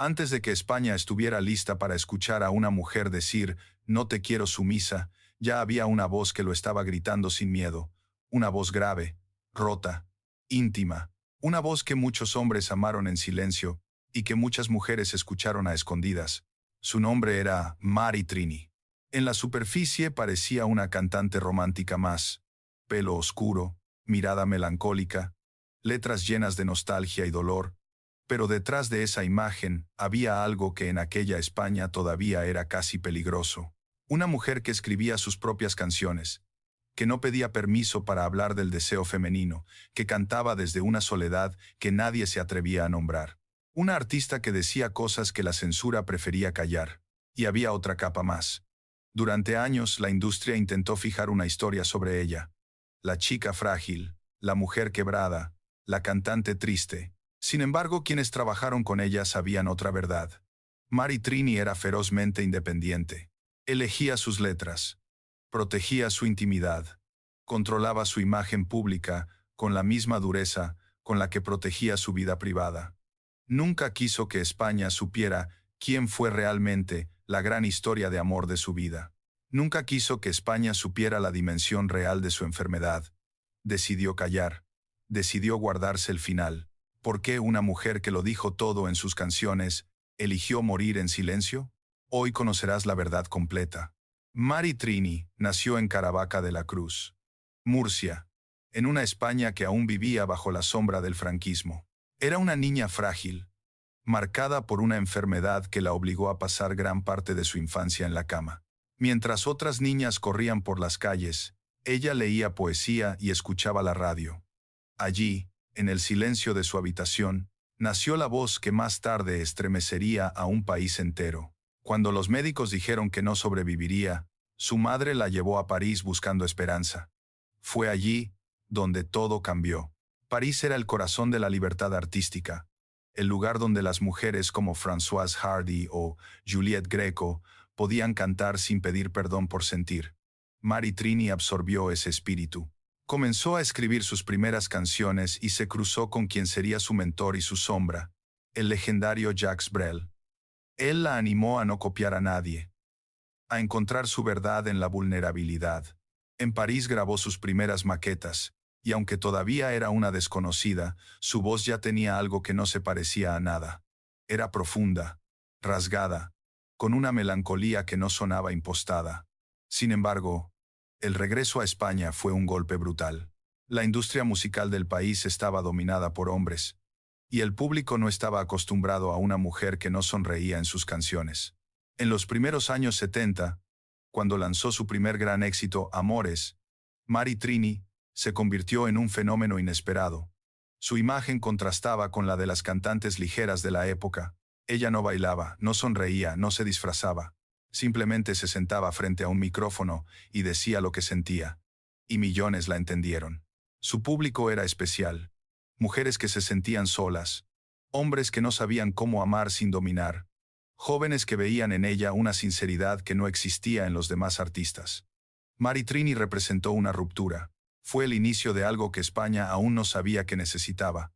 Antes de que España estuviera lista para escuchar a una mujer decir «no te quiero sumisa», ya había una voz que lo estaba gritando sin miedo, una voz grave, rota, íntima, una voz que muchos hombres amaron en silencio y que muchas mujeres escucharon a escondidas. Su nombre era Mari Trini. En la superficie parecía una cantante romántica más, pelo oscuro, mirada melancólica, letras llenas de nostalgia y dolor, pero detrás de esa imagen había algo que en aquella España todavía era casi peligroso. Una mujer que escribía sus propias canciones, que no pedía permiso para hablar del deseo femenino, que cantaba desde una soledad que nadie se atrevía a nombrar. Una artista que decía cosas que la censura prefería callar. Y había otra capa más. Durante años la industria intentó fijar una historia sobre ella. La chica frágil, la mujer quebrada, la cantante triste. Sin embargo, quienes trabajaron con ella sabían otra verdad. Mari Trini era ferozmente independiente. Elegía sus letras. Protegía su intimidad. Controlaba su imagen pública con la misma dureza con la que protegía su vida privada. Nunca quiso que España supiera quién fue realmente la gran historia de amor de su vida. Nunca quiso que España supiera la dimensión real de su enfermedad. Decidió callar. Decidió guardarse el final. ¿Por qué una mujer que lo dijo todo en sus canciones eligió morir en silencio? Hoy conocerás la verdad completa. Mari Trini nació en Caravaca de la Cruz, Murcia, en una España que aún vivía bajo la sombra del franquismo. Era una niña frágil, marcada por una enfermedad que la obligó a pasar gran parte de su infancia en la cama. Mientras otras niñas corrían por las calles, ella leía poesía y escuchaba la radio. Allí, en el silencio de su habitación, nació la voz que más tarde estremecería a un país entero. Cuando los médicos dijeron que no sobreviviría, su madre la llevó a París buscando esperanza. Fue allí donde todo cambió. París era el corazón de la libertad artística, el lugar donde las mujeres como Françoise Hardy o Juliette Greco podían cantar sin pedir perdón por sentir. Mari Trini absorbió ese espíritu. Comenzó a escribir sus primeras canciones y se cruzó con quien sería su mentor y su sombra, el legendario Jacques Brel. Él la animó a no copiar a nadie, a encontrar su verdad en la vulnerabilidad. En París grabó sus primeras maquetas, y aunque todavía era una desconocida, su voz ya tenía algo que no se parecía a nada. Era profunda, rasgada, con una melancolía que no sonaba impostada. Sin embargo, el regreso a España fue un golpe brutal. La industria musical del país estaba dominada por hombres, y el público no estaba acostumbrado a una mujer que no sonreía en sus canciones. En los primeros años 70, cuando lanzó su primer gran éxito, Amores, Mari Trini se convirtió en un fenómeno inesperado. Su imagen contrastaba con la de las cantantes ligeras de la época. Ella no bailaba, no sonreía, no se disfrazaba. Simplemente se sentaba frente a un micrófono y decía lo que sentía. Y millones la entendieron. Su público era especial. Mujeres que se sentían solas. Hombres que no sabían cómo amar sin dominar. Jóvenes que veían en ella una sinceridad que no existía en los demás artistas. Mari Trini representó una ruptura. Fue el inicio de algo que España aún no sabía que necesitaba.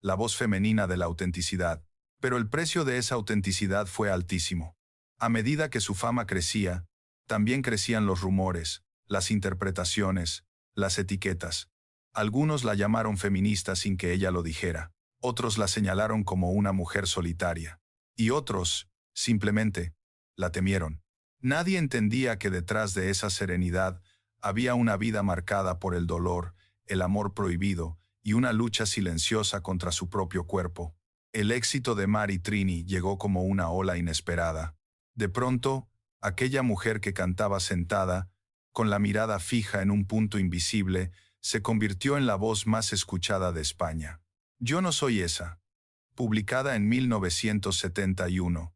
La voz femenina de la autenticidad. Pero el precio de esa autenticidad fue altísimo. A medida que su fama crecía, también crecían los rumores, las interpretaciones, las etiquetas. Algunos la llamaron feminista sin que ella lo dijera. Otros la señalaron como una mujer solitaria. Y otros, simplemente, la temieron. Nadie entendía que detrás de esa serenidad había una vida marcada por el dolor, el amor prohibido y una lucha silenciosa contra su propio cuerpo. El éxito de Mari Trini llegó como una ola inesperada. De pronto, aquella mujer que cantaba sentada, con la mirada fija en un punto invisible, se convirtió en la voz más escuchada de España. Yo no soy esa, publicada en 1971,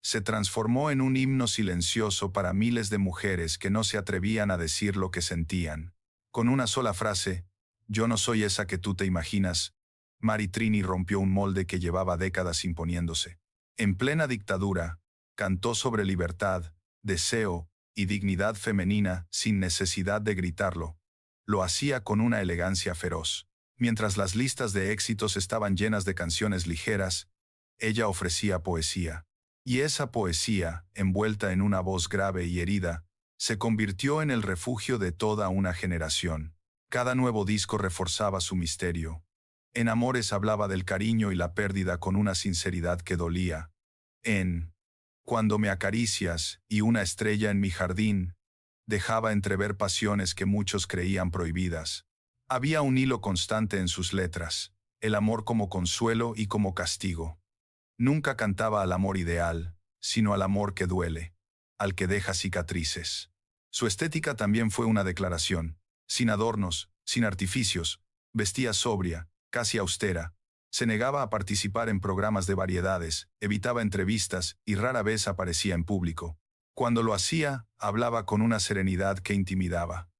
se transformó en un himno silencioso para miles de mujeres que no se atrevían a decir lo que sentían. Con una sola frase, yo no soy esa que tú te imaginas, Mari Trini rompió un molde que llevaba décadas imponiéndose. En plena dictadura, cantó sobre libertad, deseo y dignidad femenina sin necesidad de gritarlo. Lo hacía con una elegancia feroz. Mientras las listas de éxitos estaban llenas de canciones ligeras, Ella ofrecía poesía. Y esa poesía, envuelta en una voz grave y herida, se convirtió en el refugio de toda una generación. Cada nuevo disco reforzaba su misterio. En Amores hablaba del cariño y la pérdida con una sinceridad que dolía. En Cuando me acaricias y una estrella en mi jardín, dejaba entrever pasiones que muchos creían prohibidas. Había un hilo constante en sus letras, el amor como consuelo y como castigo. Nunca cantaba al amor ideal, sino al amor que duele, al que deja cicatrices. Su estética también fue una declaración, sin adornos, sin artificios, vestía sobria, casi austera, se negaba a participar en programas de variedades, evitaba entrevistas y rara vez aparecía en público. Cuando lo hacía, hablaba con una serenidad que intimidaba.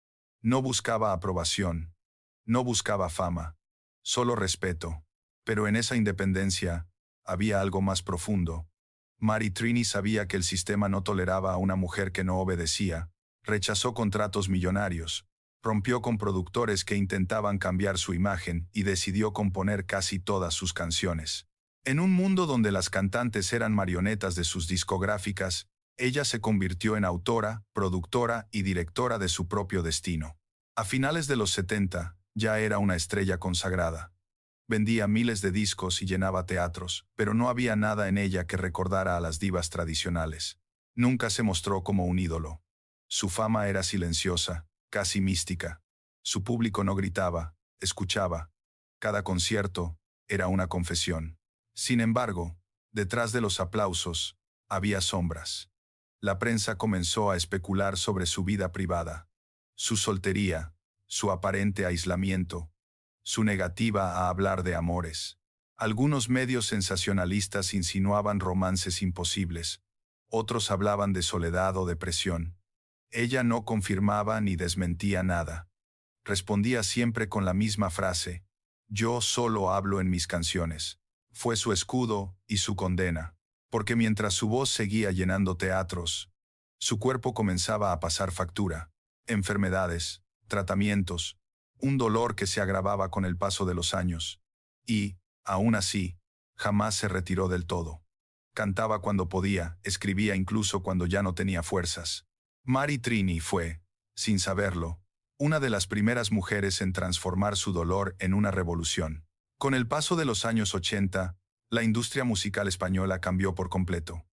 No buscaba aprobación, no buscaba fama, solo respeto. Pero en esa independencia había algo más profundo. Mary Trini sabía que el sistema no toleraba a una mujer que no obedecía, rechazó contratos millonarios, rompió con productores que intentaban cambiar su imagen y decidió componer casi todas sus canciones. En un mundo donde las cantantes eran marionetas de sus discográficas, ella se convirtió en autora, productora y directora de su propio destino. A finales de los 70, ya era una estrella consagrada. Vendía miles de discos y llenaba teatros, pero no había nada en ella que recordara a las divas tradicionales. Nunca se mostró como un ídolo. Su fama era silenciosa, casi mística. Su público no gritaba, escuchaba. Cada concierto era una confesión. Sin embargo, detrás de los aplausos, había sombras. La prensa comenzó a especular sobre su vida privada, su soltería, su aparente aislamiento, su negativa a hablar de amores. Algunos medios sensacionalistas insinuaban romances imposibles, otros hablaban de soledad o depresión. Ella no confirmaba ni desmentía nada. Respondía siempre con la misma frase: yo solo hablo en mis canciones. Fue su escudo y su condena, porque mientras su voz seguía llenando teatros, su cuerpo comenzaba a pasar factura. Enfermedades, tratamientos, un dolor que se agravaba con el paso de los años. Y, aún así, jamás se retiró del todo. Cantaba cuando podía, escribía incluso cuando ya no tenía fuerzas. Mary Trini fue, sin saberlo, una de las primeras mujeres en transformar su dolor en una revolución. Con el paso de los años 80, la industria musical española cambió por completo.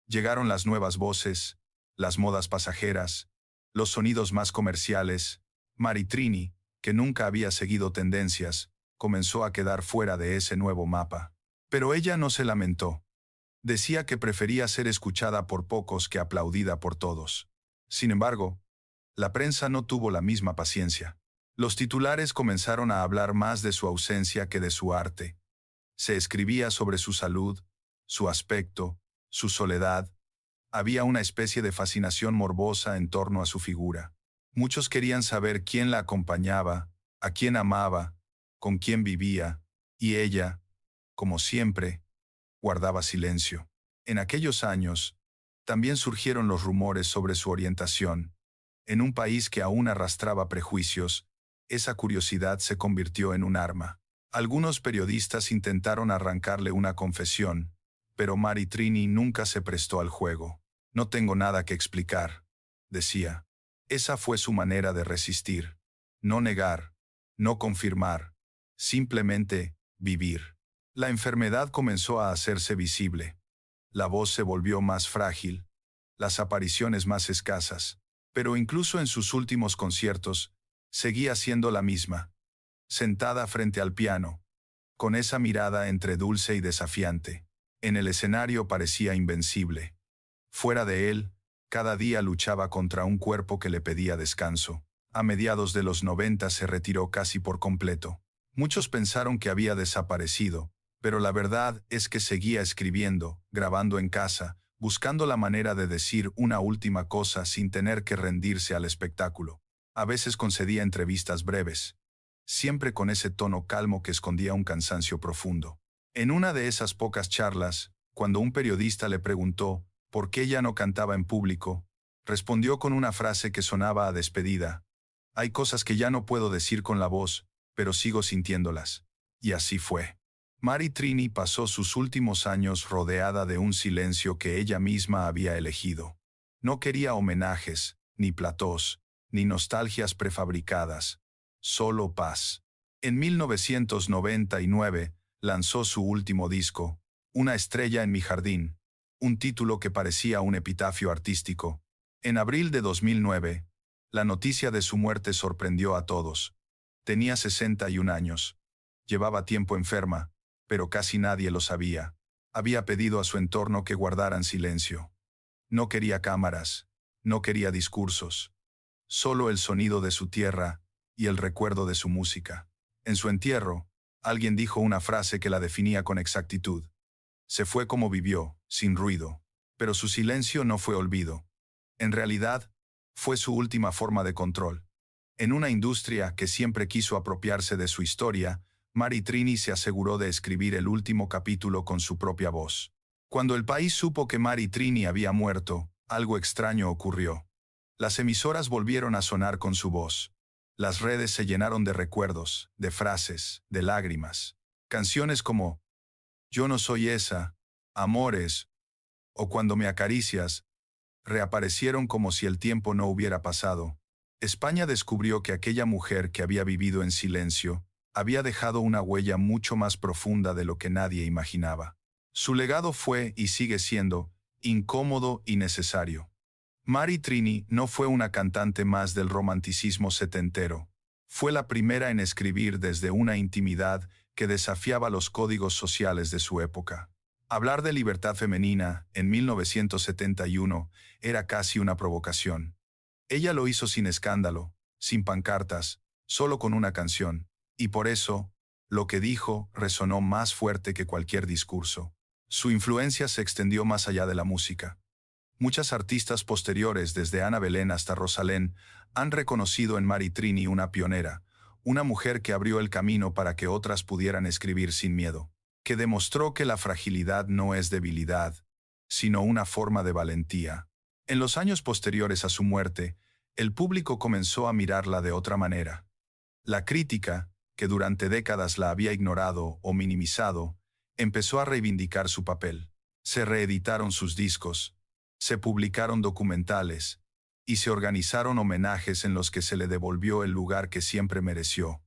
Llegaron las nuevas voces, las modas pasajeras, los sonidos más comerciales. Mary Trini, que nunca había seguido tendencias, comenzó a quedar fuera de ese nuevo mapa. Pero ella no se lamentó. Decía que prefería ser escuchada por pocos que aplaudida por todos. Sin embargo, la prensa no tuvo la misma paciencia. Los titulares comenzaron a hablar más de su ausencia que de su arte. Se escribía sobre su salud, su aspecto, su soledad. Había una especie de fascinación morbosa en torno a su figura. Muchos querían saber quién la acompañaba, a quién amaba, con quién vivía, y ella, como siempre, guardaba silencio. En aquellos años, también surgieron los rumores sobre su orientación. En un país que aún arrastraba prejuicios, esa curiosidad se convirtió en un arma. Algunos periodistas intentaron arrancarle una confesión, pero Mary Trini nunca se prestó al juego. No tengo nada que explicar, decía. Esa fue su manera de resistir. No negar, no confirmar, simplemente vivir. La enfermedad comenzó a hacerse visible. La voz se volvió más frágil, las apariciones más escasas, pero incluso en sus últimos conciertos, seguía siendo la misma, sentada frente al piano, con esa mirada entre dulce y desafiante. En el escenario parecía invencible. Fuera de él, cada día luchaba contra un cuerpo que le pedía descanso. A mediados de los 90 se retiró casi por completo. Muchos pensaron que había desaparecido, pero la verdad es que seguía escribiendo, grabando en casa, buscando la manera de decir una última cosa sin tener que rendirse al espectáculo. A veces concedía entrevistas breves, siempre con ese tono calmo que escondía un cansancio profundo. En una de esas pocas charlas, cuando un periodista le preguntó por qué ya no cantaba en público, respondió con una frase que sonaba a despedida: hay cosas que ya no puedo decir con la voz, pero sigo sintiéndolas. Y así fue. Mary Trini pasó sus últimos años rodeada de un silencio que ella misma había elegido. No quería homenajes, ni platós, ni nostalgias prefabricadas, solo paz. En 1999 lanzó su último disco, Una estrella en mi jardín, un título que parecía un epitafio artístico. En abril de 2009, la noticia de su muerte sorprendió a todos. Tenía 61 años. Llevaba tiempo enferma, pero casi nadie lo sabía. Había pedido a su entorno que guardaran silencio. No quería cámaras, no quería discursos. Solo el sonido de su tierra y el recuerdo de su música. En su entierro, alguien dijo una frase que la definía con exactitud. Se fue como vivió, sin ruido. Pero su silencio no fue olvido. En realidad, fue su última forma de control. En una industria que siempre quiso apropiarse de su historia, Mary Trini se aseguró de escribir el último capítulo con su propia voz. Cuando el país supo que Mary Trini había muerto, algo extraño ocurrió. Las emisoras volvieron a sonar con su voz. Las redes se llenaron de recuerdos, de frases, de lágrimas. Canciones como Yo no soy esa, Amores, o Cuando me acaricias, reaparecieron como si el tiempo no hubiera pasado. España descubrió que aquella mujer que había vivido en silencio había dejado una huella mucho más profunda de lo que nadie imaginaba. Su legado fue, y sigue siendo, incómodo y necesario. Mary Trini no fue una cantante más del romanticismo setentero. Fue la primera en escribir desde una intimidad que desafiaba los códigos sociales de su época. Hablar de libertad femenina, en 1971, era casi una provocación. Ella lo hizo sin escándalo, sin pancartas, solo con una canción, y por eso, lo que dijo resonó más fuerte que cualquier discurso. Su influencia se extendió más allá de la música. Muchas artistas posteriores, desde Ana Belén hasta Rosalén, han reconocido en Mary Trini una pionera, una mujer que abrió el camino para que otras pudieran escribir sin miedo, que demostró que la fragilidad no es debilidad, sino una forma de valentía. En los años posteriores a su muerte, el público comenzó a mirarla de otra manera. La crítica, que durante décadas la había ignorado o minimizado, empezó a reivindicar su papel. Se reeditaron sus discos, se publicaron documentales y se organizaron homenajes en los que se le devolvió el lugar que siempre mereció,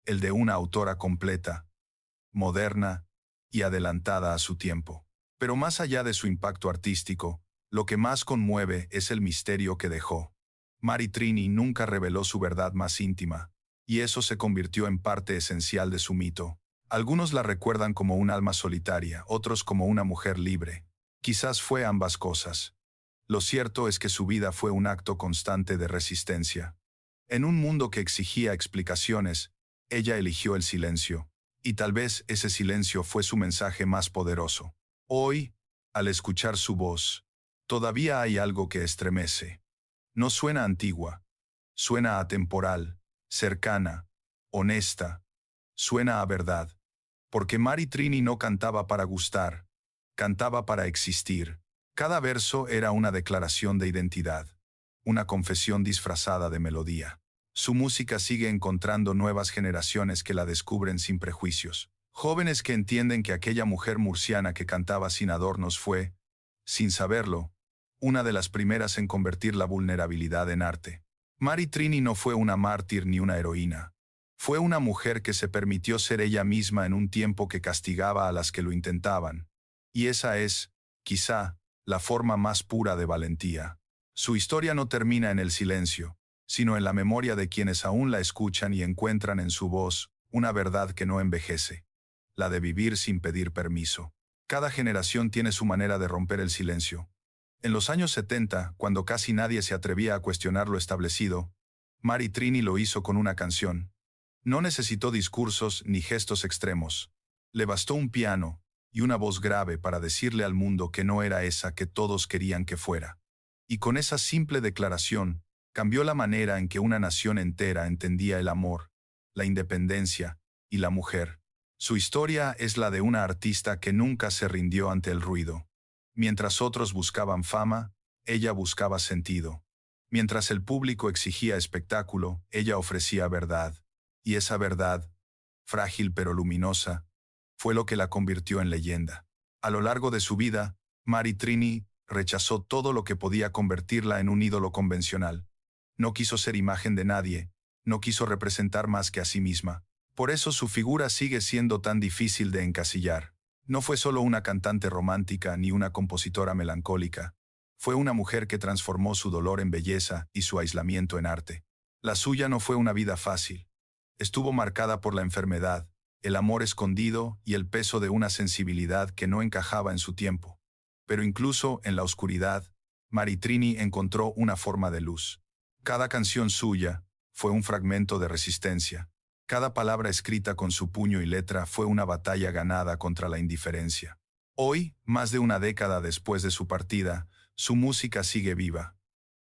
el de una autora completa, moderna y adelantada a su tiempo. Pero más allá de su impacto artístico, lo que más conmueve es el misterio que dejó. Mary Trini nunca reveló su verdad más íntima, y eso se convirtió en parte esencial de su mito. Algunos la recuerdan como un alma solitaria, otros como una mujer libre. Quizás fue ambas cosas. Lo cierto es que su vida fue un acto constante de resistencia. En un mundo que exigía explicaciones, ella eligió el silencio, y tal vez ese silencio fue su mensaje más poderoso. Hoy, al escuchar su voz, todavía hay algo que estremece. No suena antigua, suena atemporal, cercana, honesta, suena a verdad. Porque Mary Trini no cantaba para gustar, cantaba para existir. Cada verso era una declaración de identidad, una confesión disfrazada de melodía. Su música sigue encontrando nuevas generaciones que la descubren sin prejuicios. Jóvenes que entienden que aquella mujer murciana que cantaba sin adornos fue, sin saberlo, una de las primeras en convertir la vulnerabilidad en arte. Mary Trini no fue una mártir ni una heroína. Fue una mujer que se permitió ser ella misma en un tiempo que castigaba a las que lo intentaban. Y esa es, quizá, la forma más pura de valentía. Su historia no termina en el silencio, sino en la memoria de quienes aún la escuchan y encuentran en su voz una verdad que no envejece, la de vivir sin pedir permiso. Cada generación tiene su manera de romper el silencio. En los años 70, cuando casi nadie se atrevía a cuestionar lo establecido, Mary Trini lo hizo con una canción. No necesitó discursos ni gestos extremos. Le bastó un piano y una voz grave para decirle al mundo que no era esa que todos querían que fuera. Y con esa simple declaración, cambió la manera en que una nación entera entendía el amor, la independencia y la mujer. Su historia es la de una artista que nunca se rindió ante el ruido. Mientras otros buscaban fama, ella buscaba sentido. Mientras el público exigía espectáculo, ella ofrecía verdad. Y esa verdad, frágil pero luminosa, fue lo que la convirtió en leyenda. A lo largo de su vida, Maritrini rechazó todo lo que podía convertirla en un ídolo convencional. No quiso ser imagen de nadie, no quiso representar más que a sí misma. Por eso su figura sigue siendo tan difícil de encasillar. No fue solo una cantante romántica ni una compositora melancólica. Fue una mujer que transformó su dolor en belleza y su aislamiento en arte. La suya no fue una vida fácil. Estuvo marcada por la enfermedad, el amor escondido y el peso de una sensibilidad que no encajaba en su tiempo. Pero incluso en la oscuridad, Maritrini encontró una forma de luz. Cada canción suya fue un fragmento de resistencia. Cada palabra escrita con su puño y letra fue una batalla ganada contra la indiferencia. Hoy, más de una década después de su partida, su música sigue viva.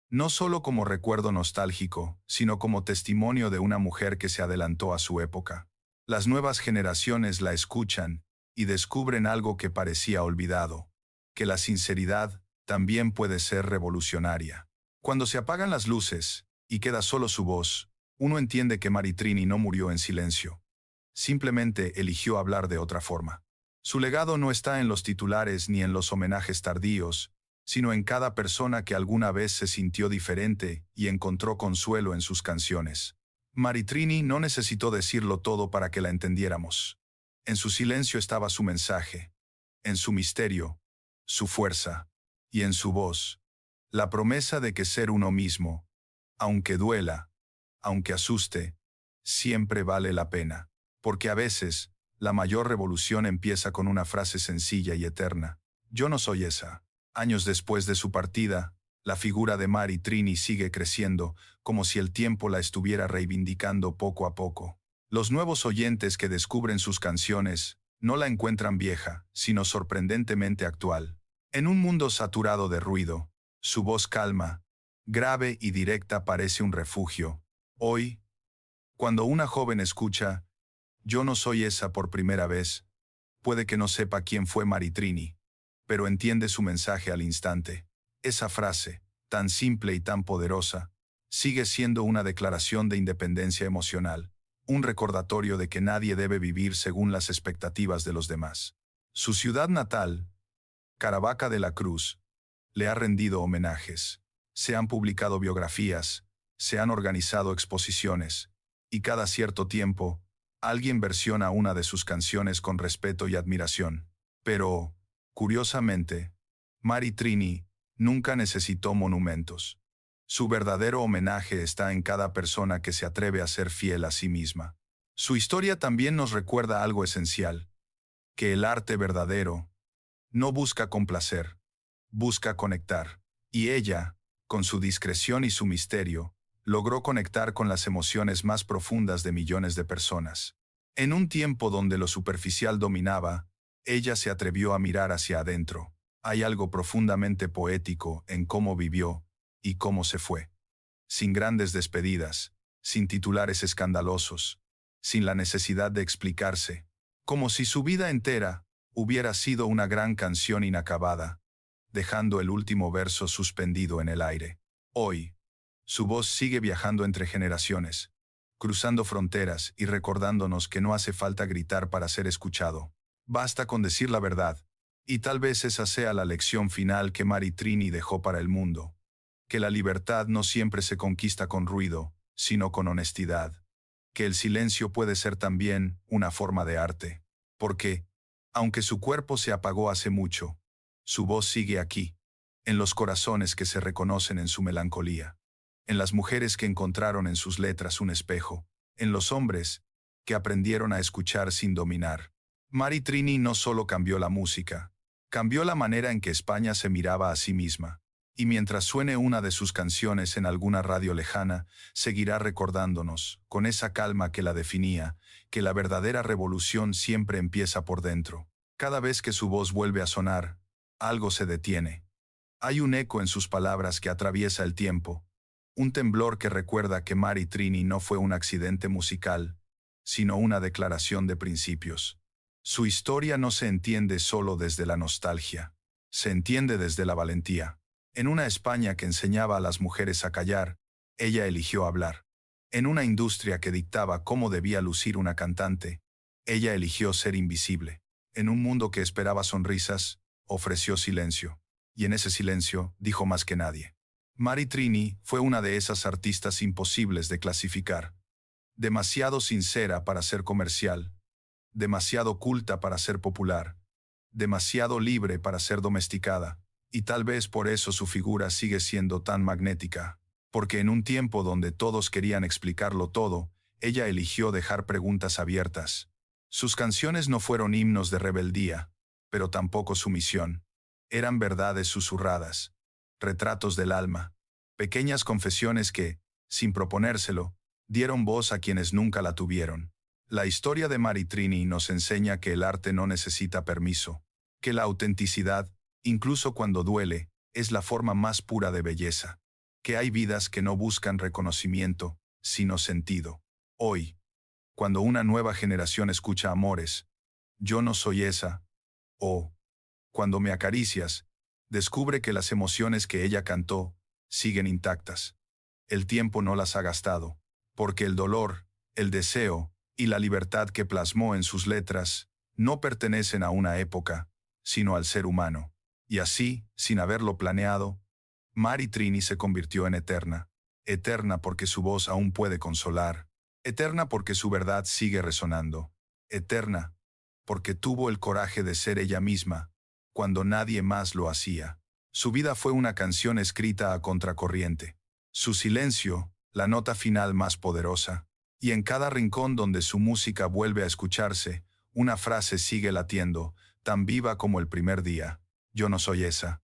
No solo como recuerdo nostálgico, sino como testimonio de una mujer que se adelantó a su época. Las nuevas generaciones la escuchan y descubren algo que parecía olvidado, que la sinceridad también puede ser revolucionaria. Cuando se apagan las luces y queda solo su voz, uno entiende que Maritrini no murió en silencio. Simplemente eligió hablar de otra forma. Su legado no está en los titulares ni en los homenajes tardíos, sino en cada persona que alguna vez se sintió diferente y encontró consuelo en sus canciones. Maritrini no necesitó decirlo todo para que la entendiéramos. En su silencio estaba su mensaje, en su misterio, su fuerza, y en su voz, la promesa de que ser uno mismo, aunque duela, aunque asuste, siempre vale la pena, porque a veces, la mayor revolución empieza con una frase sencilla y eterna. Yo no soy esa. Años después de su partida, la figura de Maritrini sigue creciendo, como si el tiempo la estuviera reivindicando poco a poco. Los nuevos oyentes que descubren sus canciones no la encuentran vieja, sino sorprendentemente actual. En un mundo saturado de ruido, su voz calma, grave y directa parece un refugio. Hoy, cuando una joven escucha Yo no soy esa por primera vez, puede que no sepa quién fue Maritrini, pero entiende su mensaje al instante. Esa frase, tan simple y tan poderosa, sigue siendo una declaración de independencia emocional, un recordatorio de que nadie debe vivir según las expectativas de los demás. Su ciudad natal, Caravaca de la Cruz, le ha rendido homenajes. Se han publicado biografías, se han organizado exposiciones, y cada cierto tiempo, alguien versiona una de sus canciones con respeto y admiración. Pero, curiosamente, Maritrini nunca necesitó monumentos. Su verdadero homenaje está en cada persona que se atreve a ser fiel a sí misma. Su historia también nos recuerda algo esencial, que el arte verdadero no busca complacer, busca conectar. Y ella, con su discreción y su misterio, logró conectar con las emociones más profundas de millones de personas. En un tiempo donde lo superficial dominaba, ella se atrevió a mirar hacia adentro. Hay algo profundamente poético en cómo vivió y cómo se fue. Sin grandes despedidas, sin titulares escandalosos, sin la necesidad de explicarse, como si su vida entera hubiera sido una gran canción inacabada, dejando el último verso suspendido en el aire. Hoy, su voz sigue viajando entre generaciones, cruzando fronteras y recordándonos que no hace falta gritar para ser escuchado. Basta con decir la verdad, y tal vez esa sea la lección final que Maritrini dejó para el mundo, que la libertad no siempre se conquista con ruido, sino con honestidad, que el silencio puede ser también una forma de arte, porque, aunque su cuerpo se apagó hace mucho, su voz sigue aquí, en los corazones que se reconocen en su melancolía, en las mujeres que encontraron en sus letras un espejo, en los hombres que aprendieron a escuchar sin dominar. Maritrini no solo cambió la música, cambió la manera en que España se miraba a sí misma, y mientras suene una de sus canciones en alguna radio lejana, seguirá recordándonos, con esa calma que la definía, que la verdadera revolución siempre empieza por dentro. Cada vez que su voz vuelve a sonar, algo se detiene. Hay un eco en sus palabras que atraviesa el tiempo, un temblor que recuerda que Maritrini no fue un accidente musical, sino una declaración de principios. Su historia no se entiende solo desde la nostalgia, se entiende desde la valentía. En una España que enseñaba a las mujeres a callar, ella eligió hablar. En una industria que dictaba cómo debía lucir una cantante, Ella eligió ser invisible. En un mundo que esperaba sonrisas, ofreció silencio. Y en ese silencio dijo más que nadie. Mary Trini fue una de esas artistas imposibles de clasificar. Demasiado sincera para ser comercial, demasiado culta para ser popular, demasiado libre para ser domesticada, y tal vez por eso su figura sigue siendo tan magnética, porque en un tiempo donde todos querían explicarlo todo, ella eligió dejar preguntas abiertas. Sus canciones no fueron himnos de rebeldía, pero tampoco sumisión. Eran verdades susurradas, retratos del alma, pequeñas confesiones que, sin proponérselo, dieron voz a quienes nunca la tuvieron. La historia de Mary Trini nos enseña que el arte no necesita permiso, que la autenticidad, incluso cuando duele, es la forma más pura de belleza, que hay vidas que no buscan reconocimiento, sino sentido. Hoy, cuando una nueva generación escucha Amores, yo no soy esa, o, cuando me acaricias, descubre que las emociones que ella cantó siguen intactas. El tiempo no las ha gastado, porque el dolor, el deseo y la libertad que plasmó en sus letras no pertenecen a una época, sino al ser humano. Y así, sin haberlo planeado, Mary Trini se convirtió en eterna. Eterna porque su voz aún puede consolar. Eterna porque su verdad sigue resonando. Eterna porque tuvo el coraje de ser ella misma, cuando nadie más lo hacía. Su vida fue una canción escrita a contracorriente. Su silencio, la nota final más poderosa. Y en cada rincón donde su música vuelve a escucharse, una frase sigue latiendo, tan viva como el primer día. Yo no soy esa.